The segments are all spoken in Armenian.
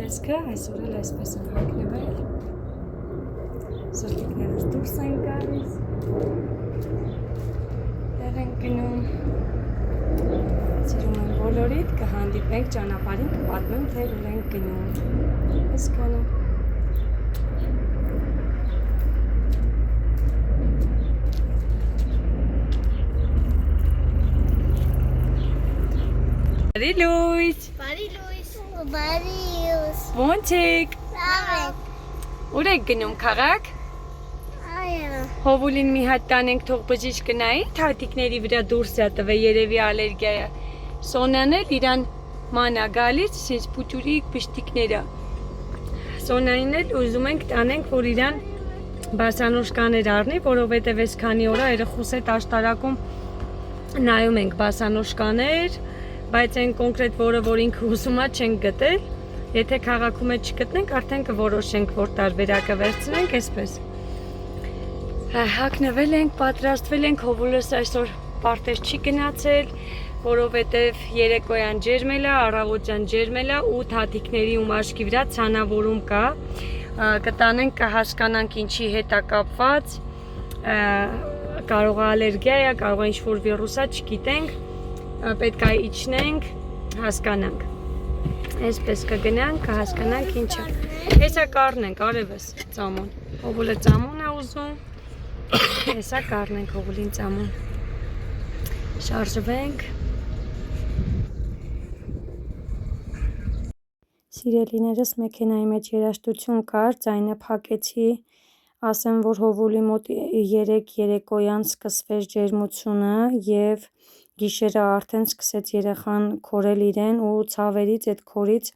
հայացքը, այսօր էլ այսպես են հայտնվել, սրտիկներս դուրս են գալիս, դեր են գնում, սիրում եմ բոլորիդ, կհանդիպենք ճանապարհին, կպատմեմ, թե ուր ենք գնում, այսքանը։ Բարի լույս։ Բարի լույս։ Բարի լույս։ Ո՞նց եք։ Լավ եք։ Ուր եք գնում քաղաք։ Այո։ Հովուլին մի հատ տանենք թող բժիշկ գնայի, թաթիկների վրա դուրս է տվել երևի ալերգիա է։ Սոնան էլ իրան մանա գալիս, sense փուճուրիկ բշտիկները։ Սոնային էլ ուզում ենք տանենք, որ իրան բասանոշկաներ առնի, որովհետև այսքանի օր երեխուս հետ աշտարակում նայում ենք բասանոշկաներ, բայց այն կոնկրետ որը որ ինքը ուզում է չենք գտել, եթե քաղաքում է չգտնենք, արդեն կորոշենք, որ տարբերակը վերցնենք, այսպես։ Հագնվել ենք, պատրաստվել ենք, Հովուլս այսօր պարտեզ չի գնացել, որովհետև երեկոյան ջերմել է, առավոտյան ջերմել է ու թաթիկների ու մաշկի վրա ցանավորում կա, կտանենք, կհասկանանք ինչի հետ է կապված, կարող է ալերգիա է, կարող է ինչ-որ վիրուս է, չգիտենք, պետք է իջնենք, հասկանանք, այսպես կգնանք, կհասկանանք ինչը, հեսա կարնենք, արևս ծամոն, Հովուլը ծամոն է ուզում, հեսա կարնենք Հովուլին ծամոն, շարժվենք, սիրելիներս մեքենայի մեջ երաշտություն կար, ձայնը փակեցի, ասեմ, որ Հովուլի մոտ 3 երեկոյան սկսվեց ջերմությունը և գիշերը արդեն սկսեց երեխան քորել իրեն ու ցավերից այդ քորից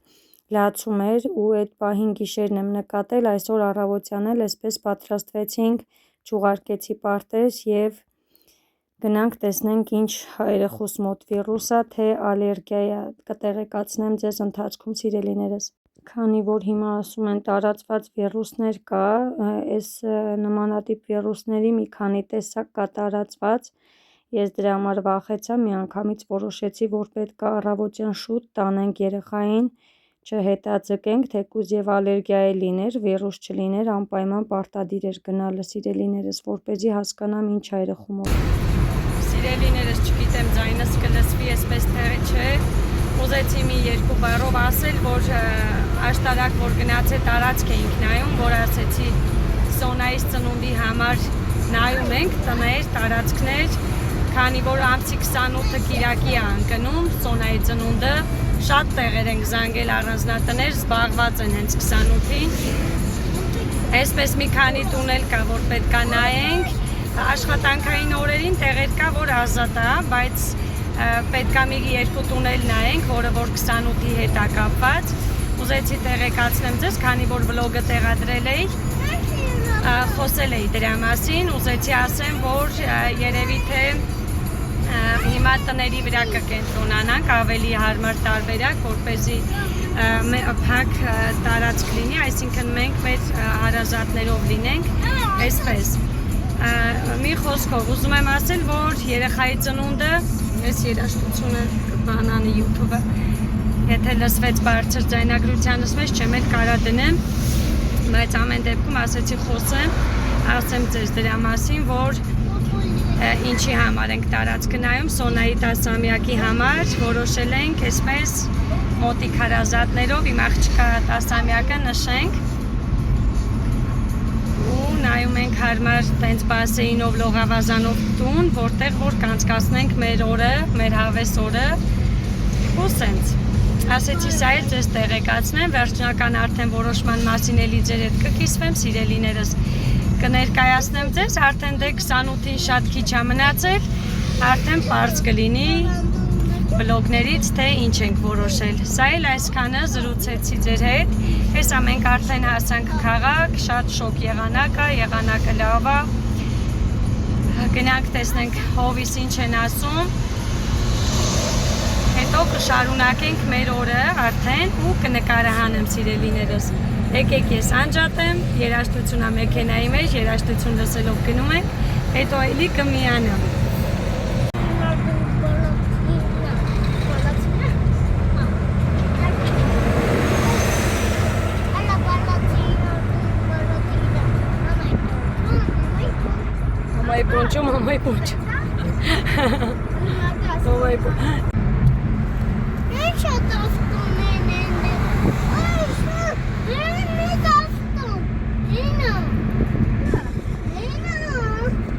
լացում էր ու այդ պահին գիշերն եմ նկատել, այսօր առավոտյան էլ այսպես պատրաստվեցինք, չուղարկեցի պարտեզ և գնանք տեսնենք ինչ երեխուս մոտ վիրուս է, թե ալերգիա է, կտեղեկացնեմ ձեզ ընթացքում սիրելիներս։ Քանի որ հիմա ասում են տարածված վիրուսներ կա, այս նմանատիպ վիրուսների մի քանի տեսակ կա տարածված, ես դրա համար վախեցա, միանգամից որոշեցի, որ պետք է առավոտյան շուտ տանենք երեխային, չհետաձգենք, թեկուզ և ալերգիա լիներ, վիրուս չլիներ, անպայման պարտադիր էր գնալը սիրելիներս, որպեսզի հասկանամ ինչ է երեխու մոտ։ Սիրելիներս, չգիտեմ ձայնս կլսվի, այսպես թե չէ, ուզեցի մի երկու բառով ասել, որ աշտարակ որ գնաց է տարածք էինք նայում, որ ասեցի Սոնայից ծնունդի համար նայում ենք տներ, տարածքներ, քանի որ ամսի 28-ը կիրակի է ընկնում, Սոնայի ծնունդը, շատ տեղեր ենք զանգել առանձնատներ, զբաղված են հենց 28-ին, այսպես մի քանի տուն էլ կա, որ պետք է նայենք, աշխատանքային օրերին տեղեր կա, որ ազատ է, բայց պետք է մի երկու տուն էլ նայենք, որը որ 28-ի հետ է կապված, ուզեցի տեղեկացնեմ ձեզ, քանի որ վլոգը տեղադրել էի, խոսել էի դրա մասին, ուզեցի ասեմ, որ երևի թե հիմա տների վրա կկենտրոնանանք, ավելի հարմար տարբերակ, որպեսզի փակ տարածք լինի, այսինքն մենք մեր հարազատներով լինենք, այսպես։ Մի խոսքով ուզում եմ ասել, որ երեխայի ծնունդը, ես երաշտությունը բանանի YouTube-ը, եթե լսվեց բարձր ձայնագրությանս մեջ, չեմ էլ կարա դնեմ, բայց ամեն դեպքում ասեցի խոսեմ, ասեմ ձեզ դրա մասին, որ ինչի համար ենք տարածքը նայում, Սոնայի 10-ամյակի համար որոշել ենք այսպես մոտիկ հարազատներով իմ աղջկա 10-ամյակը նշենք ու նայում ենք հարմար տենց բասեինով, լողավազանով տուն, որտեղ որ կանցկացնենք մեր օրը, մեր հավես օրը ու սենց։ Ասեցի սա էլ ձեզ տեղեկացնեմ, վերջնական արդեն որոշման մասին էլի ձեր հետ կկիսվեմ, սիրելիներս կներկայացնեմ ձեզ, արդեն դե 28-ին շատ քիչ է մնացել, արդեն պարզ կլինի բլոգներից, թե ինչ ենք որոշել։ Սա էլ այսքանը զրուցեցի ձեր հետ, հեսա մենք արդեն հասանք քաղաք, շատ շոկ եղանակը լավ է, գնանք տեսնենք հովիս ինչ են ասում, հետո կշարունակենք մեր օրը արդեն ու կնկարահանեմ սիրելիներս։ Եկեք ես անջատեմ, երաշտությունը մեքենայի մեջ, երաշտություն լսելով գնում ենք, հետո էլի կմիանամ։ պուչ։ Ովայ պուչ։ Ինչ է դաստում են էնը։ Դրան մի դաստում։ Ինը։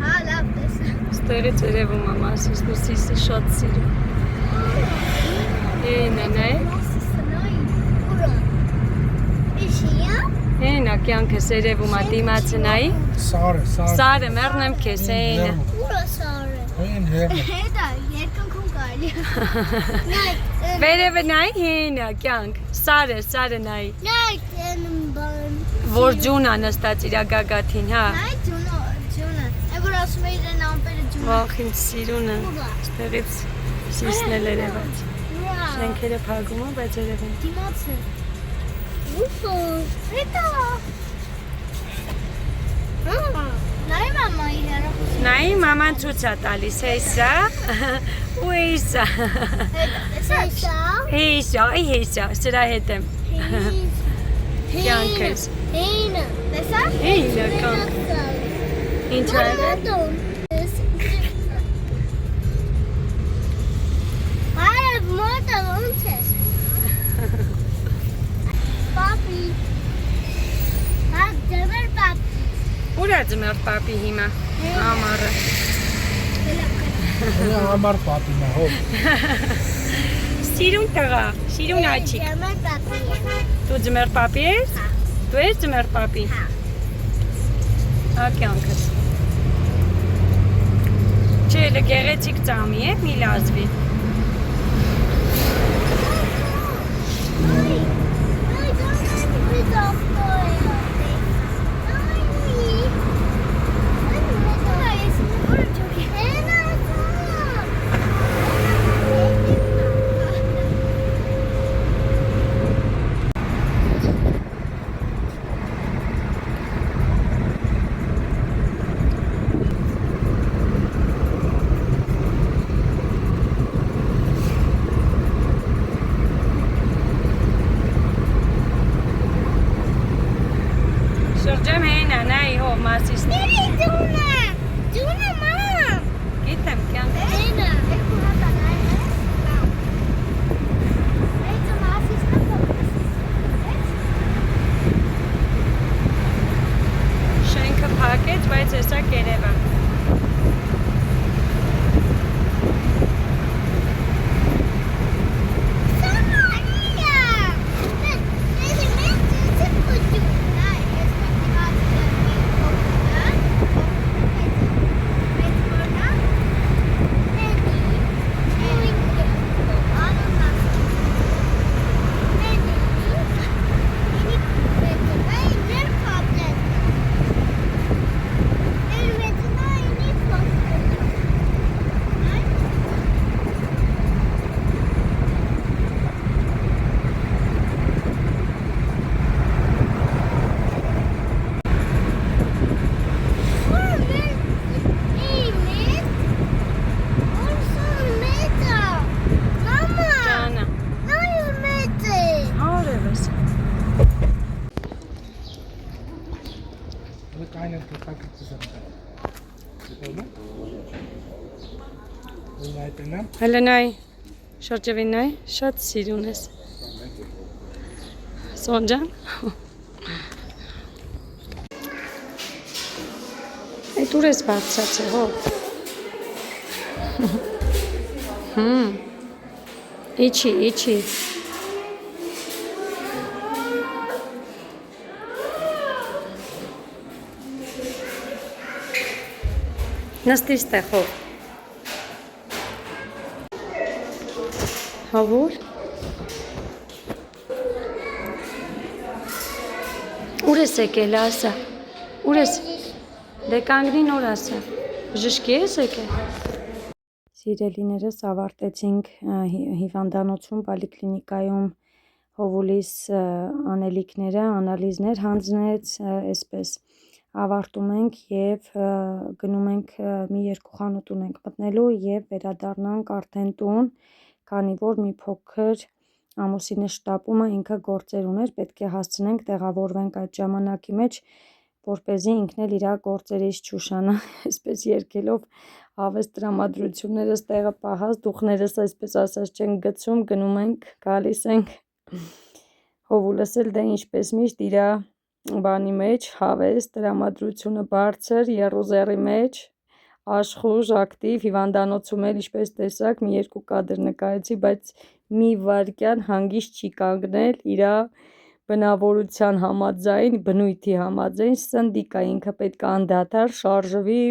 Հա, լավ տեսա։ Ստեղից երևում է Մասիս լուսիսը շատ սիրում։ Էնա նայ։ Էնա կյանքս երևում է դիմացը նայ։ Սարը։ Սարը մեռնեմ քեզ էնա։ Ուրա սարը։ Այն հերն։ Հետա երկնքում կարելի։ Նայ, Վերևը նայ էնա կյանք։ Սարը նայ։ նայ, բան։ Որ ջունա նստած իր գագաթին, հա։ Նայ, ջունը։ Այն որ ասում է իրեն ամպերը ջունը։ Վախ ինձ սիրունը։ Ստեղից սիսնել երևաց։ Ուրա։ Շենքերը փակում են, բայց երևում։ Դիմացը։ Ուֆո, հետա։ Նայ մամայի հեռախոսը։ Նայ մաման ցույց է տալիս, հեսա։ Ու հեսա։ Հետա, Հեսա, սրա հետ եմ։ Կյանքս։ Հինը, տեսա։ Էնա կյանք։ Ինչ է։ Այո, մոտը ոնց ես։ Պապի։ Հա, դեր պապի։ Ուր է ձմեռ պապի հիմա։ Ամառը։ Այն համար պապին է, հոբ։ Սիրուն տղա, սիրուն աչիկ։ Դեր պապի։ Դու ձմեռ պապի ես։ Դու ես ձմեռ պապի։ Հա կյանքս։ Չէ, դա գեղեցիկ ծամի է, մի լազվի։ Շրջեմ հենա, նայ հով Մասիսն։ Գիտեմ կյանք։ Շենքը փակեց, բայց հեսա կերևա։ Ջանա, հարևս։ Այն էլ կտակից եմ։ Այն այդն է։ Հələ նայ, շրջևին նայ, շատ սիրուն ես։ Սոնջան։ Այդ ուր ես բարձացել, հով։ Իչի։ Նստիր ստեղ, հով։ Հավուր։ Ուր ես եկել, ասա։ Ուր ես։ Դե կանգնին օր ասա։ Բժշկի ես եկել։ Սիրելիներս ավարտեցինք հիվանդանոցում, պոլիկլինիկայում Հովուլիս անելիքները, անալիզներ հանձնեց, այսպես ավարտում ենք եւ գնում ենք մի երկու խանութ ունենք մտնելու եւ վերադառնանք արդեն տուն, քանի որ մի փոքր ամուսինը շտապում է, ինքը գործեր ուներ, պետք է հասցնենք տեղավորվենք այդ ժամանակի մեջ, որպեսզի ինքն էլ իր գործերից չուշանա, այսպես երկելով հավես տրամադրություններս տեղը պահած, դուխներս այսպես ասած չեն գցում, գնում ենք, գալիս ենք, Հովուլս էլ դե ինչպես միշտ իրա բանի մեջ, հավես, տրամադրությունը բարձր, եռուզեռի մեջ, աշխուժ, ակտիվ, հիվանդանոցում էլ ինչպես տեսակ, մի երկու կադր նկարեցի, բայց մի վարկյան հանգիստ չի կանգնել, իրա բնավորության համաձայն, բնույթի համաձայն, սնդիկ է, ինքը պետք է անդադար շարժվի,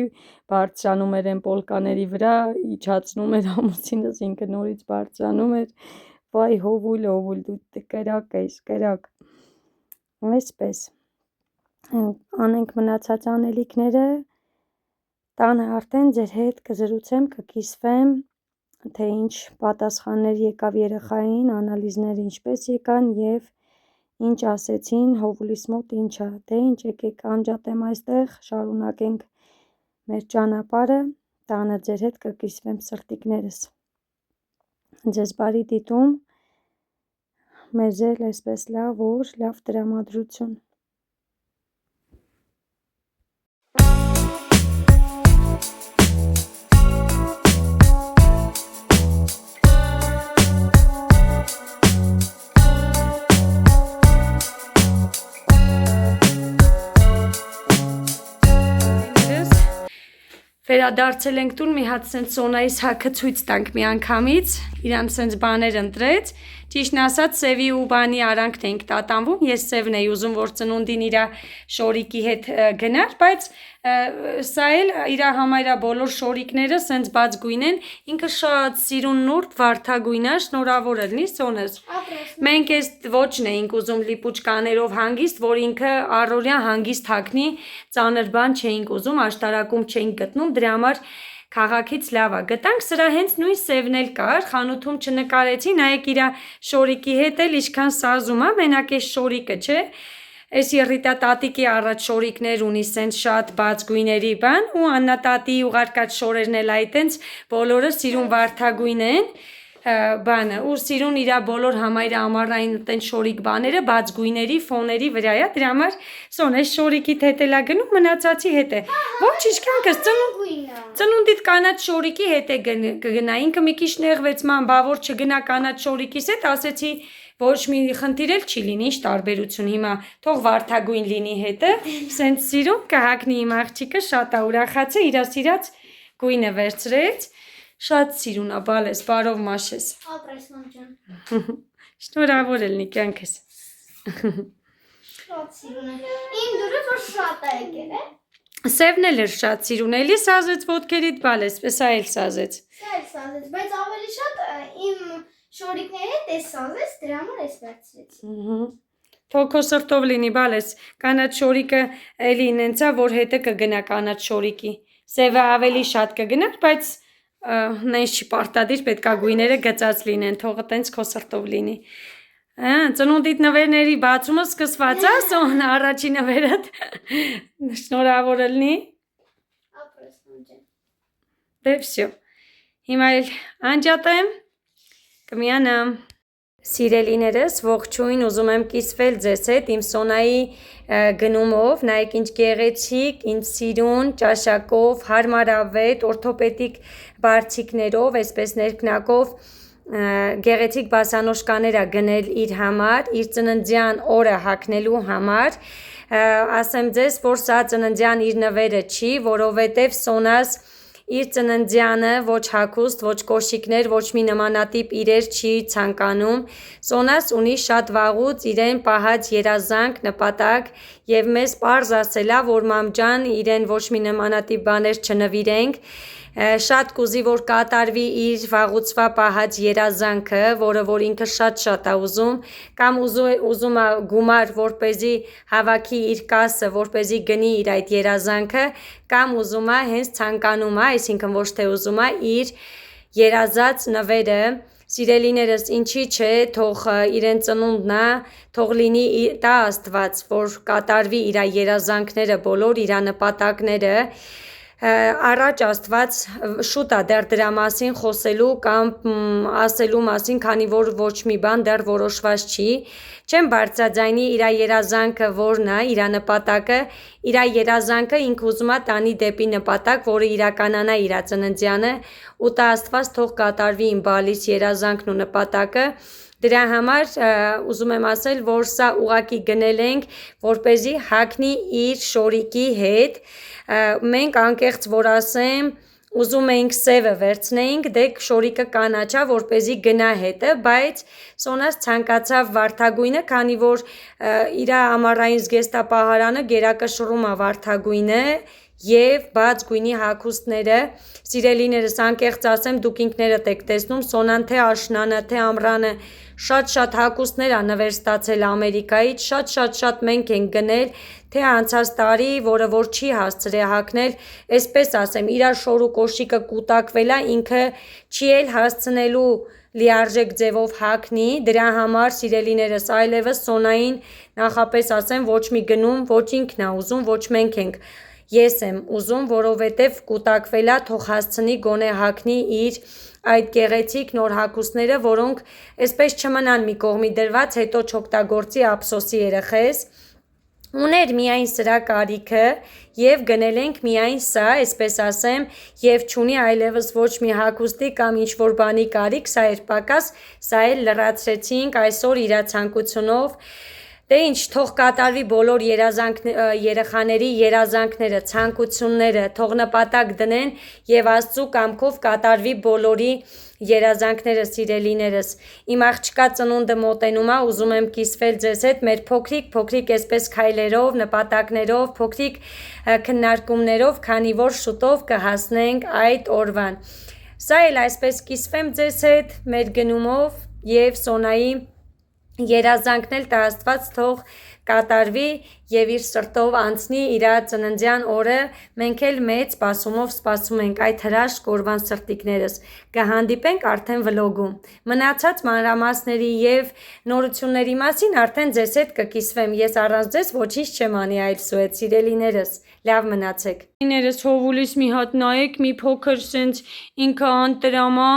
բարձրանում էր այն պոլկաների վրա, իջացնում էր ամուսինս, ինքը նորից բարձրանում էր, վայ Հովուլ, դու կրակ ես, կրակ, այսպես, անենք մնացած անելիքները, տանը արդեն ձեր հետ կզրուցեմ, կկիսվեմ, թե ինչ պատասխաններ եկավ երեխային, անալիզները ինչպես եկան և ինչ ասեցին, Հովուլիս մոտ ինչա, դե ինչ եկեք անջատեմ այստեղ, շարունակենք մեր ճանապարհը, տանը ձեր հետ կկիսվեմ սրտիկներս, ձեզ բարի դիտում, մեզ էլ այսպես լավ, որ լավ տրամադրություն. Վերադարձել ենք տուն, մի հատ սենց Սոնայիս հագը ցույց տանք մի անգամից, իրան սենց բաներ ընտրեց, ճիշտն ասած սևի ու բանի արանքն էինք տատանվում, ես սևն էի ուզում, որ ծնունդին իրա շորիկի հետ գնար, բայց սա էլ իրա համայրա բոլոր շորիկները սենց բաց գույն են, ինքը շատ սիրուն նուրդ վարդագույն է, շնորհավոր ելնի Սոնես, մենք այս ոչն էինք ուզում լիպուչկաներով հանգիստ, որ ինքը առօրյա հանգիստ հագնի, ծանր բան չէինք ուզում, աշտարակում չէինք գտնում, դրա համար քաղաքից լավ է, գտանք սրա հենց նույն սևն էլ կար, խանութում չնկարեցի, նայեք իրա շորիկի հետ էլ ինչքան սազում է, մենակ այս շորիկը չէ, այս Եռիտա տատիկի առաջ շորիկներ ունի սենց շատ բաց գույների բան ու Աննա տատիի ուղարկած շորերն էլ այտենց բոլորը սիրուն վարդագույն են, բանը ու սիրուն իրա բոլոր համայրը ամառային տեն շորիկ բաները բաց գույների ֆոների վրա է, դրա համար Սոն այս շորիկիդ հետ էլա գնում մնացածի հետ է, ոչ ինչքան կս ծնունդիդ կանաչ շորիկի հետ է կգնա, ինքը մի քիչ նեղվեց ման, բա որ չգնա կանաչ շորիկիս հետ, ասեցի ոչ մի խնդիր էլ չի լինի, ինչ տարբերություն հիմա, թող վարդագույն լինի հետը, սենց սիրուն կհագնի իմ աղջիկը, շատ է ուրախացել, իրա սիրած գույնը վերցրեց, շատ սիրուն է, բալես, բարով մաշես։ Ապրես մամջան։ Շնորհավոր ելնի կյանքս։ Շատ սիրուն է։ Իմ դուրը որ շատ է եկել է։ Սևն էլ էր շատ սիրուն, էլի սազեց ոտքերիդ բալես, սա էլ սազեց։ Սա էլ սազեց, բայց ավելի շատ իմ շորիկների հետ էս սազեց, դրա համար էս վերցրեցի։ Թող քո սրտով լինի, բալես, կանաչ շորիկը էլի նենցա, որ հետը կգնա կանաչ շորիկի։ Սևը ավելի շատ կգնար, բայց նենց չի պարտադիր, պետքա գույները գծած լինեն, թողը տենց քո սրտով լինի։ Ծնունդիդ նվերների բացումը սկսված է, Սոն առաջի նվերդ, շնորհավոր ելնի։ Ապրես մամջան։ Դե վсё, հիմա էլ անջատեմ, կմիանամ։ Սիրելիներս, ողջույն, ուզում եմ կիսվել ձեզ հետ իմ Սոնայի գնումով, նայեք ինչ գեղեցիկ, ինչ սիրուն, ճաշակով, հարմարավետ, օրթոպեդիկ բարձիկներով, այսպես ներքնակով գեղեցիկ բասանոշկաներ է գնել իր համար, իր ծննդյան օրը հագնելու համար, ասեմ ձեզ, որ սա ծննդյան իր նվերը չի, որովհետև Սոնաս իր ծննդյանը ոչ հագուստ, ոչ կոշիկներ, ոչ մի նմանատիպ իրեր չի ցանկանում, Սոնաս ունի շատ վաղուց իրեն պահած երազանք, նպատակ և մեզ պարզ ասելա, որ մամջան իրեն ոչ մի նմանատիպ բաներ չնվիրենք, շատ կուզի, որ կատարվի իր վաղուցվա պահած երազանքը, որը որ ինքը շատ է ուզում, կամ ուզում է գումար, որպեսզի հավաքի իր կասը, որպեսզի գնի իր այդ երազանքը, կամ ուզում է հենց ցանկանում է, այսինքն ոչ թե ուզում է իր երազած նվերը, սիրելիներս ինչի չէ, թող իրեն ծնունդն է, թող լինի տա Աստված, որ կատարվի իր երազանքները բոլոր, իր նպատակները, առաջ Աստված շուտ է դեռ դրա մասին խոսելու կամ ասելու մասին, քանի որ ոչ մի բան դեռ որոշված չի, չեմ բարձրաձայնի իր երազանքը որն է, իր նպատակը, իր երազանքը ինքը ուզում է տանի դեպի նպատակ, որը իրականանա իր ծննդյանը, ու տա Աստված թող կատարվի իմ բալիս երազանքն ու նպատակը։ Դրա համար ուզում եմ ասել, որ սա ուղակի գնել ենք, որպեսզի հագնի իր շորիկի հետ։ Մենք անկեղծ որ ասեմ, ուզում էինք սևը վերցնեինք, դե շորիկը կանաչա, որպեսզի գնա հետը, բայց Սոնաս ցանկացավ վարդագույնը, քանի որ իր ամառային զգեստապահարանը գերակշռում է վարդագույնը եւ բաց գույնի հագուստները։ Սիրելիներս, անկեղծ ասեմ, դուք ինքներդ եք տեսնում, Սոնան թե աշնանը, թե ամռանը շատ հագուստներ ա նվեր ստացել Ամերիկայից, շատ մենք ենք գնել, թե անցած տարի, որը որ չի հասցրել հագնել, այսպես ասեմ, իր շոր ու կոշիկը կուտակվել է, ինքը չի էլ հասցնելու լիարժեք ձևով հագնի, դրա համար սիրելիներս այլևս Սոնային նախապես ասեմ, ոչ մի գնում, ոչ ինքն է ուզում, ոչ մենք ենք, ես եմ ուզում, որովհետև կուտակվել է, թող հասցնի գոնե հագնի իր այդ գեղեցիկ նոր հագուստները, որոնք այսպես չմնան մի կողմի դրված, հետո չօգտագործի ափսոսի երեխես։ Ուներ միայն սրա կարիքը եւ գնել ենք միայն սա, այսպես ասեմ, եւ չունի այլևս ոչ մի հագուստի կամ ինչ որ բանի կարիք, սա էր պակաս, սա էլ լրացրեցինք այսօր իր ցանկությունով։ Դե ինչ, թող կատարվի բոլոր երեխաների երազանքները, ցանկությունները, թող նպատակ դնեն եւ Աստծո կամքով կատարվի բոլորի երազանքները, սիրելիներս։ Իմ աղջկա ծնունդը մոտենում է, ուզում եմ կիսվել ձեզ հետ մեր փոքրիկ այսպես քայլերով, նպատակներով, փոքրիկ քննարկումներով, քանի որ շուտով կհասնենք այդ օրվան։ Սա էլ այսպես կիսվեմ ձեզ հետ մեր գնումով եւ Սոնայի երազանքն էլ տա Աստված թող կատարվի եւ իր սրտով անցնի իր ծննդյան օրը, մենք էլ մեծ սպասումով սպասում ենք այդ հրաշք օրվան սրտիկներս։ Կհանդիպենք արդեն վլոգում։ Մնացած մանրամասների եւ նորությունների մասին արդեն ձեզ հետ կկիսվեմ։ Ես առանց ձեզ ոչինչ չեմ անի այլ սուետ, սիրելիներս։ Լավ մնացեք։ Սիրելիներս, հովուլիս մի հատ նայեք, մի փոքր սենց ինքը անտրամա,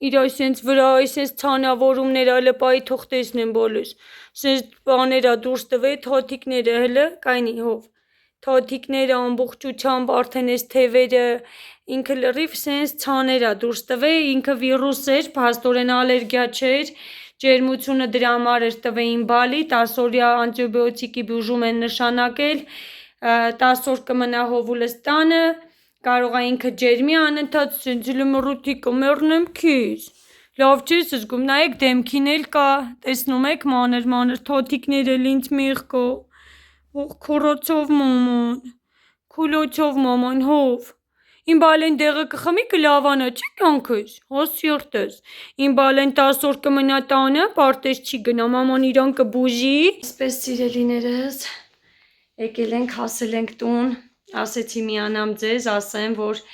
իր այսենց վրա այսենց ցանավորումները լպայի թող տեսնեմ բոլորս։ Սենց բաները դուրս տվե թոթիկները հələ կայնի հով։ Թոթիկները ամբողջությամբ արդեն այս թևերը ինքը լրիվ սենց ցաները դուրս տվե, ինքը վիրուս էր, փաստորեն ալերգիա չէր, ջերմությունը դրա համար էր տվեին բալի, 10 օրյա անտիբիոտիկի բուժում են նշանակել, 10 օր կմնա հովուլս տանը, կարող է ինքը ջերմի անընդհատ սենց լմռութի կմեռնեմ քիզ։ Լավ չես զգում, նայեք դեմքին էլ կա, տեսնում եք մանր թոթիկներ էլ ինձ մեղքո, քորոցով մաման, քուլոցով մաման, հով, իմ բալեն դեղը կխմի կլավանա, չի կյանքս, հասիրտս, իմ բալեն 10 օր կմնա տանը, պարտես չի գնա, մաման իրան կբուժի։ Այսպես սիրելիներս, եկել ենք, հասել ենք տուն, ասեցի միանամ ձեզ, ասեմ, որ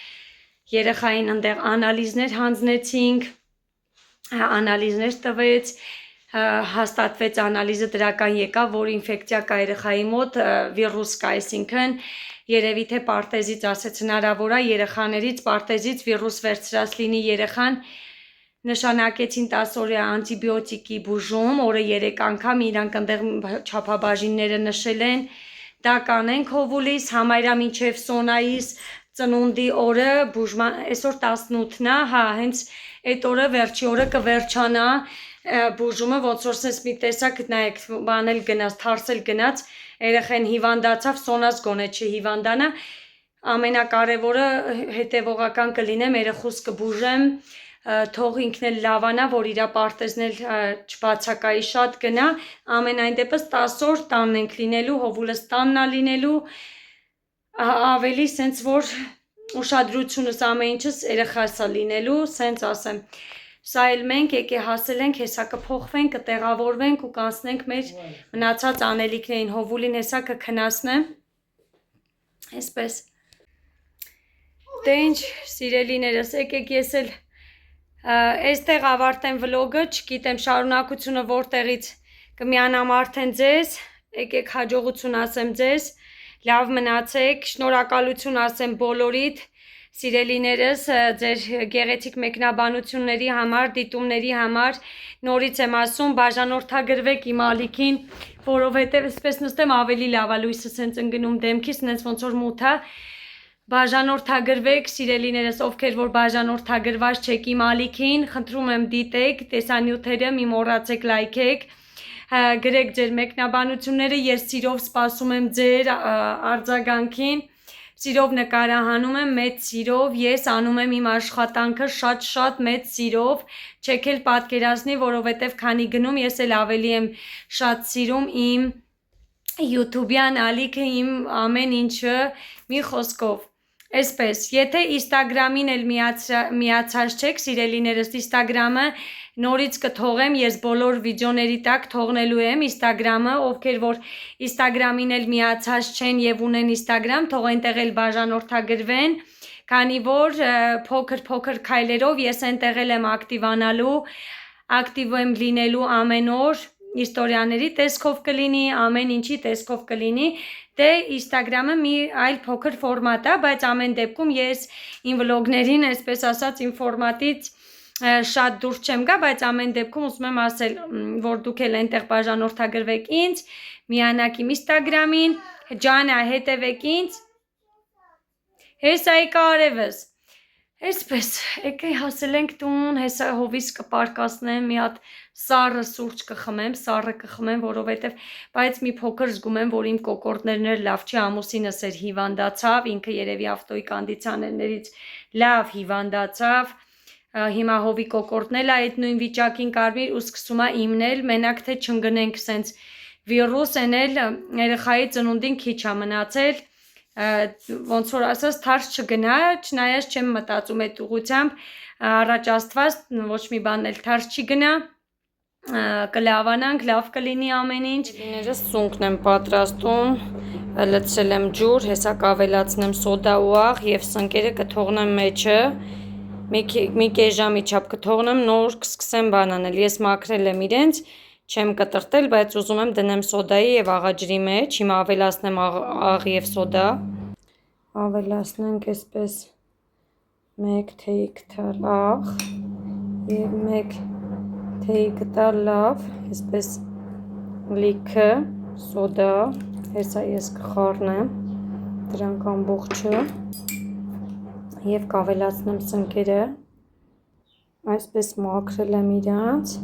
երեխային ընդեղ անալիզներ հանձնեցինք, անալիզներ տվեց, հաստատվեց անալիզը դրական եկավ, որ ինֆեկցիա կա երեխայի մոտ, վիրուս կա, այսինքն երևի թե պարտեզից ասեց հնարավոր է երեխաներից պարտեզից վիրուս վերցրած լինի երեխան, նշանակեցին 10 օրյա անտիբիոտիկի բուժում, օրը 3 անգամ իրանք ընդեղ չափաբաժինները նշել են, դա կանենք հովուլիս, համարյա մինչև Սոնայիս ծնունդի օրը բուժման, այսօր 18-ն է, հա, հենց այդ օրը վերջի օրը կվերջանա բուժումը, ոնց որ սենց մի տեսակ նայեք, բանել գնաց, թարսել գնաց, երեխեն հիվանդացավ, Սոնաս գոնե չհիվանդանա, ամենակարևորը հետևողական կլինեմ, երեխուս կբուժեմ, թող ինքն էլ լավանա, որ իր պարտեզն էլ չբացակայի շատ գնա, ամենայն դեպս 10 օր տանն ենք լինելու, հովուլս տանն է լինելու, ավելի սենց որ ուշադրությունս ամեն ինչս երեխաս է լինելու, սենց ասեմ, սա էլ մենք եկե հասել ենք, հեսա կփոխվենք, կտեղավորվենք ու կանցնենք մեր մնացած անելիքներին, հովուլին հեսա կքնասնեմ, այսպես, դե ինչ սիրելիներս, եկեք ես էլ այստեղ ավարտեմ վլոգը, չգիտեմ շարունակությունը որտեղից կմիանամ արդեն ձեզ, եկեք հաջողություն ասեմ ձեզ, լավ մնացեք, շնորհակալություն ասեմ բոլորիդ, Սիրելիներս, ձեր գեղեցիկ մեկնաբանությունների համար, դիտումների համար նորից եմ ասում, բաժանորդագրվեք իմ ալիքին, որովհետև այսպես նստեմ ավելի լավ է, լույսը սենց ընկնում դեմքից, սենց ոնց որ մութ է, բաժանորդագրվեք, սիրելիներս, ովքեր որ բաժանորդագրված չեք իմ ալիքին, խնդրում եմ դիտեք, տեսանյութերը, մի մոռացեք լայքեք, գրեք ձեր մեկնաբանությունները, ես սիրով սպասում եմ ձեր արձագանքին, սիրով նկարահանում եմ, մեծ սիրով, ես անում եմ իմ աշխատանքը շատ մեծ սիրով, չեք էլ պատկերացնի, որովհետև քանի գնում ես էլ ավելի եմ շատ սիրում իմ YouTube-յան ալիքը, իմ ամեն ինչը, մի խոսքով։ Այսպես, եթե Instagram-ին էլ միացած չեք, սիրելիներս, Instagram-ը նորից կթողեմ, ես բոլոր վիդեոների տակ թողնելու եմ Instagram-ը, ովքեր որ Instagram-ին էլ միացած չեն եւ ունեն Instagram, թող այնտեղ էլ բաժանորդագրվեն, քանի որ փոքր քայլերով ես այնտեղ եմ ակտիվ եմ լինելու ամեն օր, իստորիաների տեսքով կլինի, ամեն ինչի տեսքով կլինի, դե Instagram-ը մի այլ փոքր ֆորմատ է, բայց ամեն դեպքում ես իմ վլոգներին, այսպես ասած, իմ ֆորմատից շատ դուրս չեմ գա, բայց ամեն դեպքում ուզում եմ ասել, որ դուք էլ այնտեղ բաժանորդագրվեք ինձ, միանաք իմ Instagram-ին, ջանա հետևեք ինձ, հեսայի կարևս, այսպես, եկե հասել ենք տուն, հեսա հովիս կպարկասնեմ, մի հատ սառը սուրճ կխմեմ, որովհետև, բայց մի փոքր զգում եմ, որ իմ կոկորդներն էր լավ չի, ամուսինս էր հիվանդացավ, ինքը երևի ավտոյի կոնդիցիոներներից լավ հիվանդացավ, հիմա հովի կոկորդն էլ այդ նույն վիճակին կարմիր ու սկսում է իմնել, մենակ թե չընկնենք սենց վիրուս էնել, երեխայի ծնունդին քիչ է մնացել, ոնց որ ասած թարս չգնա, չնայած չեմ մտածում այդ ուղղությամբ, առաջ Աստված ոչ մի բան էլ թարս չի գնա, կլավանանք, լավ կլինի ամեն ինչ։ Ներս սունկն եմ պատրաստում, լցրել եմ ջուր, հեսա կավելացնեմ սոդա ու աղ եւ սնկերը կթողնեմ մեջը, մի կես ժամի չափ կթողնեմ, նոր կսկսեմ բան անել, ես մաքրել եմ իրենց, չեմ կտրտել, բայց ուզում եմ դնեմ սոդայի եւ աղաջրի մեջ, հիմա ավելացնեմ աղ եւ սոդա, ավելացնենք այսպես 1 թեյ կտար աղ եւ 1 թեյ կտար լավ, այսպես լիքը, սոդա, հեսա ես կխառնեմ, դրանք ամբողջը եւ կավելացնեմ սնկերը, այսպես մաքրել եմ իրանց,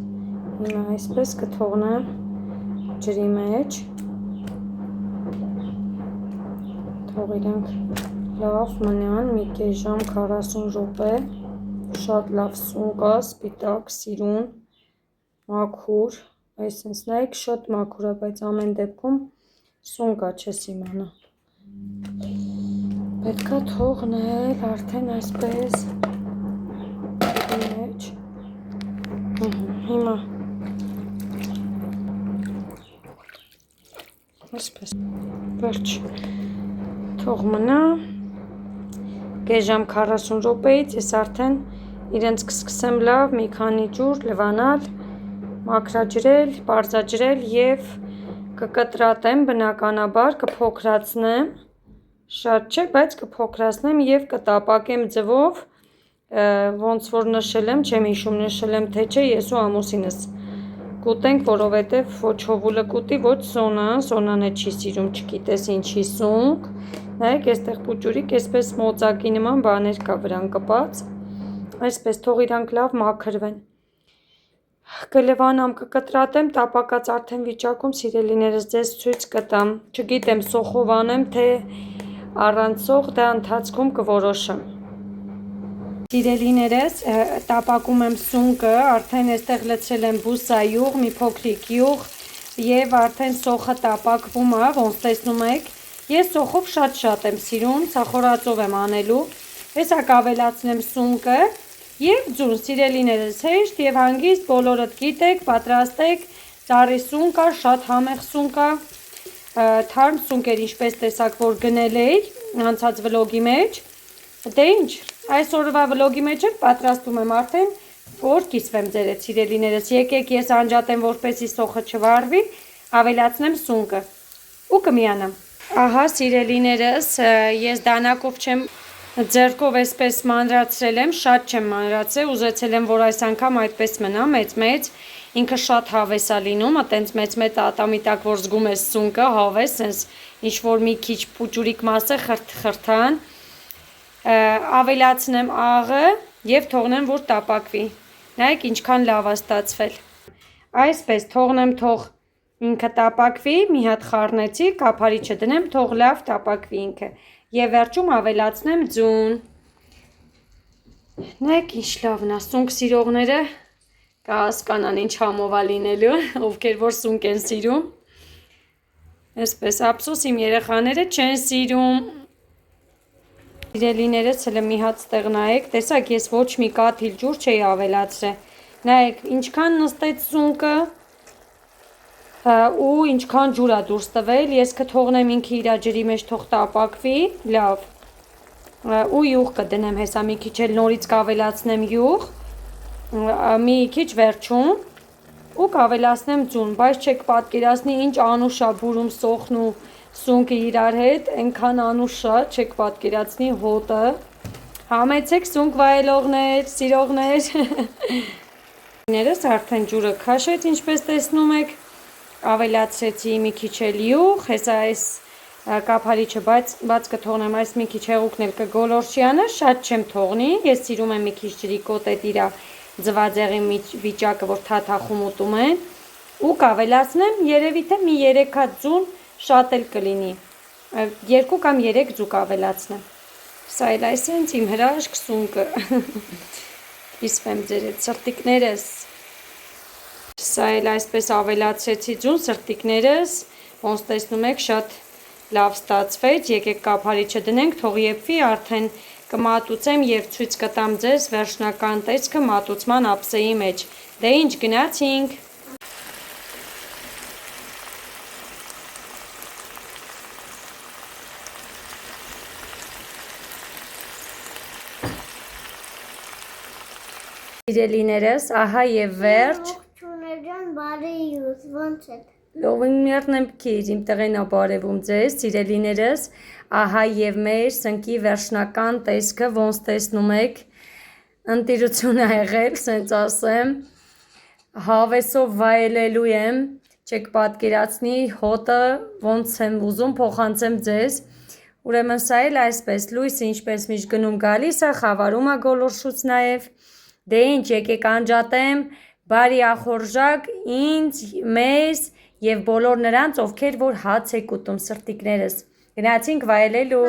հիմա այսպես կթողնեմ ջրի մեջ, թող իրանք լավ մնան, մի կես ժամ 40 րոպե, շատ լավ սունկ է, սպիտակ, սիրուն, մաքուր, այսինքն նայեք շատ մաքուր է, բայց ամեն դեպքում սունկ է, չես իմանա։ Պետք է թողնել արդեն այսպես մեջ, հիմա այսպես, վերջ, թող մնա, կես ժամ 40 րոպեից, ես արդեն իրենց կսկսեմ լավ մի քանի ջուր լվանալ, մաքրաջրել, պարզաջրել եւ կկտրատեմ բնականաբար, կփոքրացնեմ, շատ չէ, բայց կփոքրացնեմ եւ կտապակեմ ձվով, ոնց որ նշել եմ, չեմ հիշում նշել եմ թե չէ, ես ու ամուսինս կուտենք, որովհետև ոչ հովուլը կուտի, ոչ սոնան է չի սիրում, չգիտես ինչի սունկ, նայեք այստեղ պուճուրիկ, այսպես մոծակի նման բաներ կա վրան կպած, այսպես թող իրանք լավ մաքրվեն, կլվանամ, կկտրատեմ, տապակած արդեն վիճակում սիրելիներս ձեզ ցույց կտամ, չգիտեմ սոխով անեմ, թե առանց սոխ, դա ընթացքում կորոշեմ։ Սիրելիներս, տապակում եմ սունկը, արդեն այստեղ լցրել եմ բուսա յուղ, մի փոքրիկ յուղ եւ արդեն սոխը տապակվում է, ոնց տեսնում եք, ես սոխով շատ եմ սիրում, ցախորածով եմ անելու, հեսա կավելացնեմ սունկը եւ ձուն, սիրելիներս, հեշտ եւ հանգիստ բոլորդ գիտեք, պատրաստեք, ծառի սունկ է, շատ համեղ սունկ է, թարմ սունկեր ինչպես տեսակ որ գնել էի անցած վլոգի մեջ, դե ինչ, այսօրվա վլոգի մեջ էլ պատրաստում եմ արդեն, որ կիսվեմ ձեր հետ սիրելիներս, եկեք ես անջատեմ որպեսզի սոխը չվարվի, ավելացնեմ սունկը ու կմիանամ։ Ահա սիրելիներս, ես դանակով չեմ Ձեռքով այսպես մանրացրել եմ, շատ չեմ մանրացրել, ուզեցել եմ, որ այս անգամ այդպես մնա, մեծ, ինքը շատ հավես է լինում, այտենց մեծ ատամի տակ, որ զգում ես սունկը, հավես, սենց ինչ-որ մի քիչ պուճուրիկ մասը խրթան, ավելացնեմ աղը և թողնեմ, որ տապակվի, նայեք ինչքան լավ է ստացվել, այսպես թողնեմ թող ինքը տապակվի, մի հատ խառնեցի, կափարիչը դնեմ, թող լավ տապակվի ինքը և վերջում ավելացնեմ ձուն, նայեք ինչ լավն է, սունկ սիրողները կհասկանան ինչ համով է լինելու, ովքեր որ սունկ են սիրում, այսպես ափսոս իմ երեխաները չեն սիրում, սիրելիներս հլը մի հատ ստեղ նայեք, տեսակ ես ոչ մի կաթիլ ջուր չէի ավելացրել, նայեք ինչքան նստեց սունկը, ու ինչքան ջուր է դուրս տվել, ես կթողնեմ ինքը իր ջրի մեջ թող տապակվի, լավ, ու յուղ կդնեմ հեսա մի քիչ էլ նորից կավելացնեմ յուղ, մի քիչ վերջում, ու կավելացնեմ ձուն, բայց չեք պատկերացնի ինչ անուշ է բուրում սոխն ու սունկը իրար հետ, այնքան անուշ է, չեք պատկերացնի հոտը, համեցեք սունկ վայելողներ, սիրողներ, ներս արդեն ջուրը քաշեց, ինչպես տեսնում եք, ավելացրեցի մի քիչ էլ յուղ, հեսա այս կափարիչը բաց կթողնեմ, այս մի քիչ հեղուկն էլ կգոլորշյանը, շատ չեմ թողնի, ես սիրում եմ մի քիչ ջրի կոտետ իրա ձվածեղի վիճակը, որ թաթախում ուտում են, ու կավելացնեմ, երևի թե մի 3 հատ ձուն շատ էլ կլինի, 2 կամ 3 ձուկ ավելացնեմ, սա էլ այսենց իմ հրաշք սունկը, իսպեմ ձեր էտ սրտիկներս, սա էլ այսպես ավելացրեցի ձուն, սրտիկներս, ոնց տեսնում եք, շատ լավ ստացվեց, եկեք կափարիչը դնենք, թող եփվի, արդեն կմատուցեմ և ցույց կտամ ձեզ վերջնական տեսքը մատուցման ափսեի մեջ, դե ինչ գնացինք, սիրելիներս, ահա և վերջ, լովին քեզ իմ տղեն ապարևում ձեզ, սիրելիներս, ահա և մեր սնկի վերջնական տեսքը, ոնց տեսնում եք, ընտիրություն է եղել, սենց ասեմ, հավեսով վայելելու եմ, չեք պատկերացնի, հոտը ոնց եմ ուզում փոխանցեմ ձեզ, ուրեմն սա էլ այսպես, լույսը ինչպես միշտ գնում գալիս է, խավարում է գոլորշուց նաև, դե ինչ եկեք անջատեմ, բարի ախորժակ ինձ, մեզ և բոլոր նրանց, ովքեր որ հաց եք ուտում սրտիկներս, գնացինք վայելելու,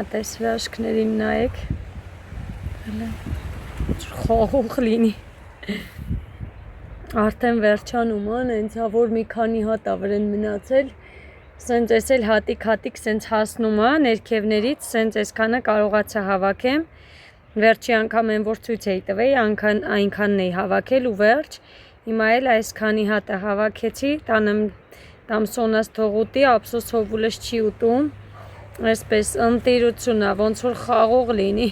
ատես հրաշքներին նայեք, խաղող լինի, արդեն վերջանում են, ենցա որ մի քանի հատ ավրեն մնացել, սենց ես էլ հատիկ սենց հասնում է ներքևներից, սենց այսքանը կարողացա հավաքեմ, վերջի անգամ են որ ցույց էի տվեի, այնքանն էի հավաքել ու վերջ, հիմա էլ այսքանի հատը հավաքեցի, տամ սոնաս թող ուտի, ափսոս հովուլս չի ուտում, այսպես ընտիրություն է, ոնց որ խաղող լինի,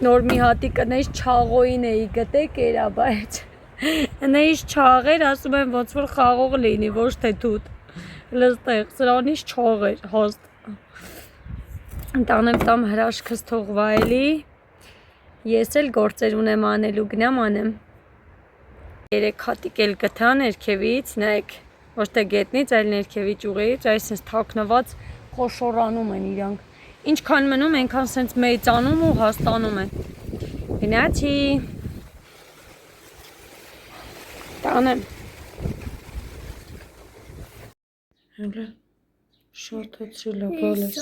նոր մի հատի կնեից չաղոին էի գտե կերա, բայց նեից չաղեր, ասում եմ ոնց որ խաղող լինի, ոչ թե թուտ, լստեղ, սրանից չաղեր, հաստ, տանեմ տամ հրաշքս թող վայելի, ես էլ գործեր ունեմ անելու, գնամ անեմ, 3 հատիկ էլ գտա ներքևից, նայեք, ոչ թե գետնից, այլ ներքևի ճյուղից, այսինքն թաքնված խոշորանում են իրանք, ինչքան մնում, այնքան սենց մեծանում ու հաստանում են, գնացի, տանեմ, հելը, շատ հացրել է բալես,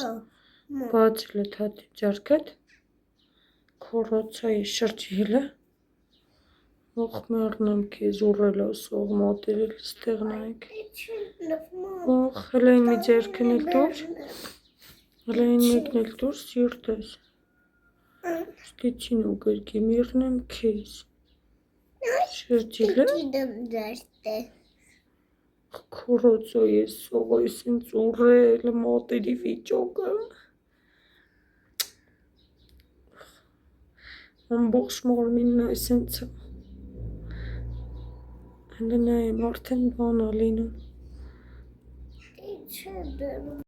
բացել է թատի ճարկետ, քորացա է շրջի հելը, ող մերնեմ կեզ ուռել ասող մատերել ստեղ նայք, ող հելային մի ձերքն էլ դուր, հելային մեկն էլ դուր սիրտ ես, ստիցին ու գրգի միրնեմ կեզ, շրջի հելը, քորացա ես սող այս ինձ ուռել մատերի վիճոկը, ամբողջ մարմինն այսենց է, հելը նայեմ արդեն բան է լինում, Չէ, դեռ